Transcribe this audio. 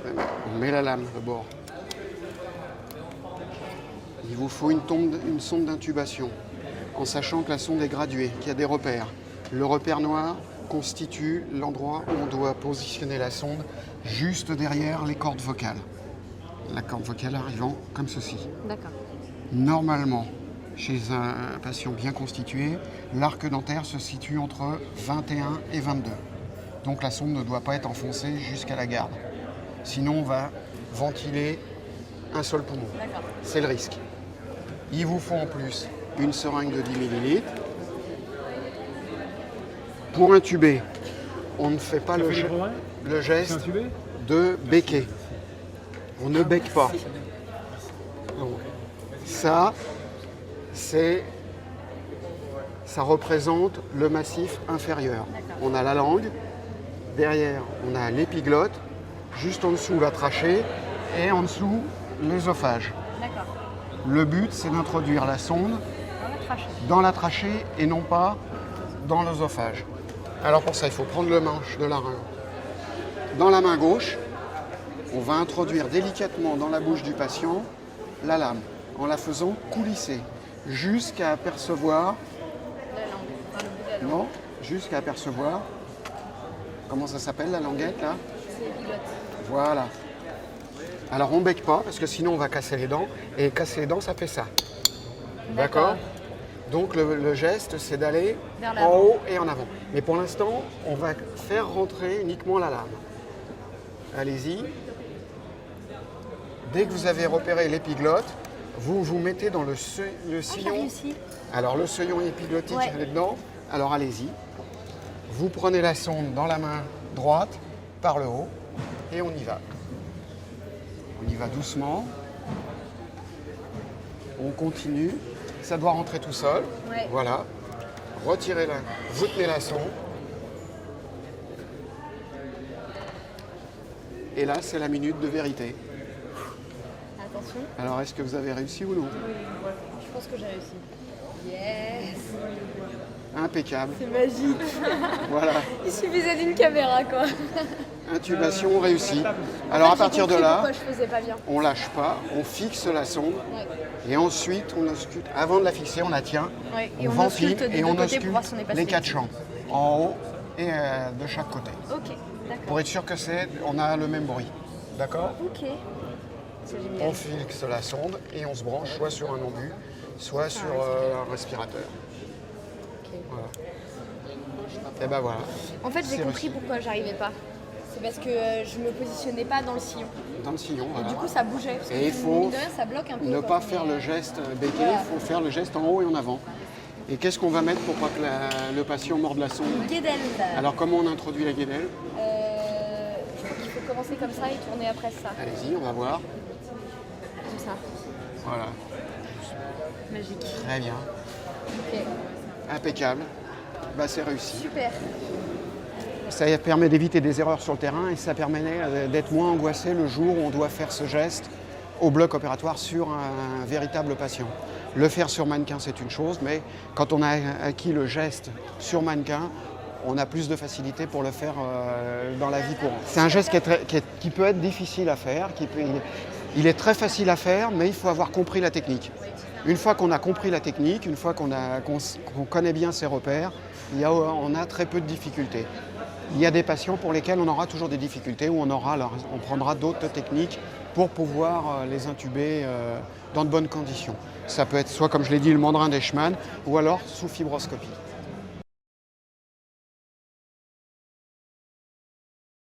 On met la lame de bord. Il vous faut une sonde d'intubation, en sachant que la sonde est graduée, qu'il y a des repères. Le repère noir constitue l'endroit où on doit positionner la sonde, juste derrière les cordes vocales. La corde vocale arrivant comme ceci. D'accord. Normalement, chez un patient bien constitué, l'arc dentaire se situe entre 21 et 22. Donc la sonde ne doit pas être enfoncée jusqu'à la garde. Sinon, on va ventiler un seul poumon. C'est le risque. Il vous faut en plus une seringue de 10 ml. Pour intuber, on ne fait pas le geste de becquer. On ne becque pas. Donc, ça représente le massif inférieur. On a la langue, derrière on a l'épiglotte, juste en dessous la trachée et en dessous l'œsophage. Le but, c'est d'introduire la sonde dans la trachée et non pas dans l'œsophage. Alors pour ça, il faut prendre le manche de larynge. Dans la main gauche, on va introduire délicatement dans la bouche du patient la lame, en la faisant coulisser, jusqu'à apercevoir... Non, jusqu'à apercevoir... Comment ça s'appelle la languette là? C'est l'épiglotte. Voilà. Alors on ne bec pas, parce que sinon on va casser les dents, et casser les dents, ça fait ça. D'accord. Donc le geste, c'est d'aller en haut et en avant. Mais pour l'instant, on va faire rentrer uniquement la lame. Allez-y. Dès que vous avez repéré l'épiglotte, vous vous mettez dans le sillon. Alors le sillon épiglottique, elle est dedans. Alors allez-y. Vous prenez la sonde dans la main droite, par le haut, et on y va. On y va doucement. On continue. Ça doit rentrer tout seul. Voilà. Retirez-la. Vous tenez la sonde. Et là, c'est la minute de vérité. Attention. Alors, est-ce que vous avez réussi ou non? Oui, je pense que j'ai réussi. Yes! Impeccable. C'est magique. Voilà. Il suffisait d'une caméra, quoi. Intubation réussie. Alors, à partir de là, je faisais pas bien. on lâche pas, on fixe la sonde. Et ensuite, on ausculte. Avant de la fixer, on la tient. Et on ventile et on ausculte les 4 champs. En haut et de chaque côté. Ok, d'accord. Pour être sûr que on a le même bruit. D'accord? Ok. C'est génial. On fixe la sonde et on se branche soit sur un embu, soit sur un respirateur. Okay. Voilà. Et ben voilà. En fait, j'ai compris pourquoi j'arrivais pas. C'est parce que je me positionnais pas dans le sillon. Dans le sillon, voilà. Et du coup, ça bougeait. Parce et il faut ça bloque un peu, ne pas faire le geste becqué, il faut faire le geste en haut et en avant. Et qu'est-ce qu'on va mettre pour pas que le patient morde la sonde? Une guédelle. Alors comment on introduit la guédelle? Je crois qu'il faut commencer comme ça et tourner après ça. Allez-y, on va voir. Comme ça. Voilà. Magique. Très bien. Ok. Impeccable. Bah, c'est réussi. Super. Ça permet d'éviter des erreurs sur le terrain et ça permet d'être moins angoissé le jour où on doit faire ce geste au bloc opératoire sur un véritable patient. Le faire sur mannequin, c'est une chose, mais quand on a acquis le geste sur mannequin, on a plus de facilité pour le faire dans la vie courante. C'est un geste qui peut être difficile à faire, il est très facile à faire, mais il faut avoir compris la technique. Une fois qu'on a compris la technique, une fois qu'on connaît bien ses repères, on a très peu de difficultés. Il y a des patients pour lesquels on aura toujours des difficultés, où on prendra d'autres techniques pour pouvoir les intuber dans de bonnes conditions. Ça peut être soit, comme je l'ai dit, le mandrin d'Eichmann, ou alors sous fibroscopie.